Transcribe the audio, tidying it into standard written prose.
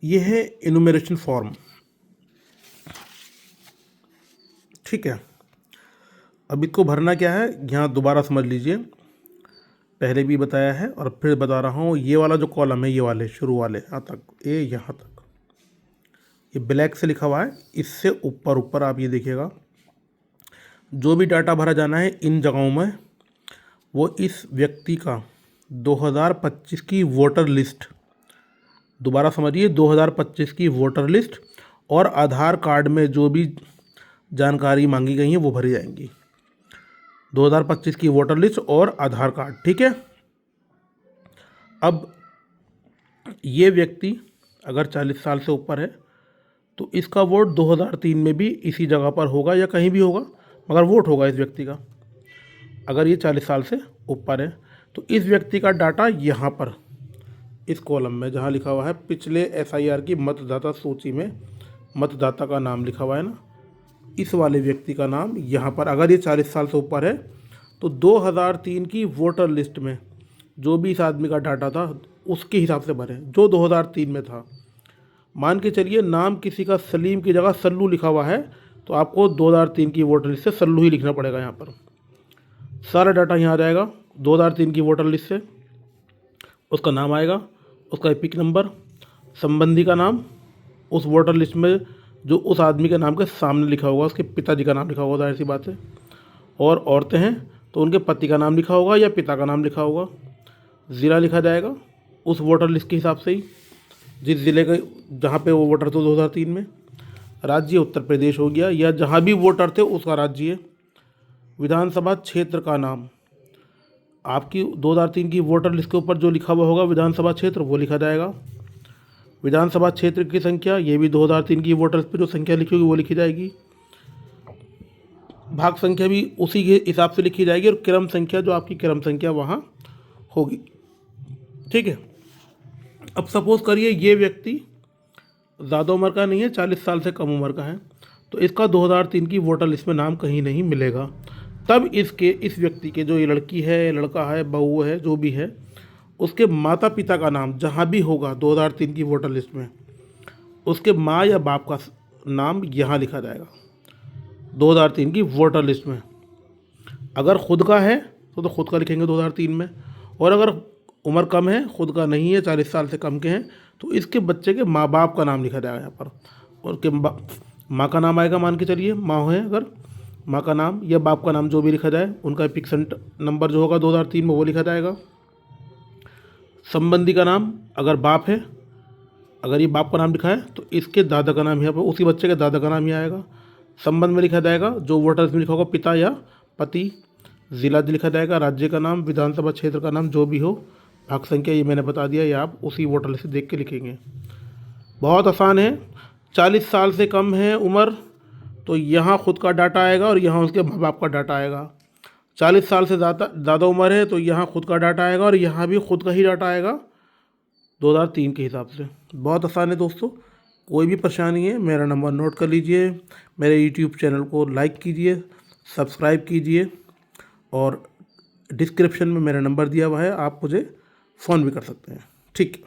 ये है enumeration form. ठीक है, अब इसको भरना क्या है, यहाँ दोबारा समझ लीजिए, पहले भी बताया है और फिर बता रहा हूँ। ये वाला जो कॉलम है, ये वाले शुरू वाले यहाँ तक, ये यहाँ तक, ये ब्लैक से लिखा हुआ है, इससे ऊपर ऊपर आप ये देखिएगा, जो भी डाटा भरा जाना है इन जगहों में, वो इस व्यक्ति का 2025 की वोटर लिस्ट, दोबारा समझिए, 2025 की वोटर लिस्ट और आधार कार्ड में जो भी जानकारी मांगी गई है वो भरी जाएंगी। 2025 की वोटर लिस्ट और आधार कार्ड। ठीक है, अब ये व्यक्ति अगर 40 साल से ऊपर है तो इसका वोट 2003 में भी इसी जगह पर होगा या कहीं भी होगा, मगर वोट होगा इस व्यक्ति का। अगर ये 40 साल से ऊपर है तो इस व्यक्ति का डाटा यहाँ पर इस कॉलम में जहाँ लिखा हुआ है पिछले एसआईआर की मतदाता सूची में मतदाता का नाम लिखा हुआ है ना, इस वाले व्यक्ति का नाम यहाँ पर, अगर ये 40 साल से ऊपर है तो 2003 की वोटर लिस्ट में जो भी इस आदमी का डाटा था उसके हिसाब से भरें जो 2003 में था। मान के चलिए नाम किसी का सलीम की जगह सल्लू लिखा हुआ है तो आपको 2003 की वोटर लिस्ट से सल्लू ही लिखना पड़ेगा। यहाँ पर सारा डाटा यहाँ आ जाएगा 2003 की वोटर लिस्ट से, उसका नाम आएगा, उसका एपिक नंबर, संबंधी का नाम, उस वोटर लिस्ट में जो उस आदमी के नाम के सामने लिखा होगा उसके पिताजी का नाम लिखा होगा, जाहिर सी बात है, और औरतें हैं तो उनके पति का नाम लिखा होगा या पिता का नाम लिखा होगा। ज़िला लिखा जाएगा उस वोटर लिस्ट के हिसाब से ही, जिस ज़िले के जहाँ पे वो वोटर थे 2003 में। राज्य उत्तर प्रदेश हो गया, या जहाँ भी वोटर थे उसका राज्य है। विधानसभा क्षेत्र का नाम, आपकी 2003 की वोटर लिस्ट के ऊपर जो लिखा हुआ होगा विधानसभा क्षेत्र वो लिखा जाएगा। विधानसभा क्षेत्र की संख्या, ये भी 2003 की वोटर लिस्ट पर जो संख्या लिखी होगी वो लिखी जाएगी। भाग संख्या भी उसी के हिसाब से लिखी जाएगी, और क्रम संख्या जो आपकी क्रम संख्या वहाँ होगी। ठीक है, अब सपोज़ करिए ये व्यक्ति ज़्यादा उम्र का नहीं है, 40 साल से कम उम्र का है, तो इसका 2003 की वोटर लिस्ट में नाम कहीं नहीं मिलेगा। तब इस व्यक्ति के, जो ये लड़की है, लड़का है, बहू है, जो भी है, उसके माता पिता का नाम जहाँ भी होगा 2003 की वोटर लिस्ट में, उसके माँ या बाप का नाम यहाँ लिखा जाएगा 2003 की वोटर लिस्ट में। अगर खुद का है तो खुद का लिखेंगे 2003 में, और अगर उम्र कम है, खुद का नहीं है, 40 साल से कम के हैं, तो इसके बच्चे के माँ बाप का नाम लिखा जाएगा यहाँ पर, और के माँ का नाम आएगा, मान के चलिए माँ है अगर, माँ का नाम या बाप का नाम जो भी लिखा जाए, उनका एपिक नंबर जो होगा 2003 में वो लिखा जाएगा। संबंधी का नाम, अगर बाप है, अगर ये बाप का नाम लिखा है तो इसके दादा का नाम यहाँ पर, उसी बच्चे के दादा का नाम यहाँ आएगा। संबंध में लिखा जाएगा जो वोटर्स में लिखा होगा पिता या पति। ज़िला लिखा जाएगा, राज्य का नाम, विधानसभा क्षेत्र का नाम जो भी हो, भाग संख्या ये मैंने बता दिया, ये आप उसी वोटर लिस्ट से देख के लिखेंगे। बहुत आसान है। 40 साल से कम है उम्र तो यहाँ खुद का डाटा आएगा और यहाँ उसके माँ बाप का डाटा आएगा। 40 साल से ज़्यादा उम्र है तो यहाँ खुद का डाटा आएगा और यहाँ भी खुद का ही डाटा आएगा 2003 के हिसाब से। बहुत आसान है दोस्तों, कोई भी परेशानी है मेरा नंबर नोट कर लीजिए, मेरे यूट्यूब चैनल को लाइक कीजिए, सब्सक्राइब कीजिए, और डिस्क्रिप्शन में मेरा नंबर दिया हुआ है, आप मुझे फ़ोन भी कर सकते हैं। ठीक।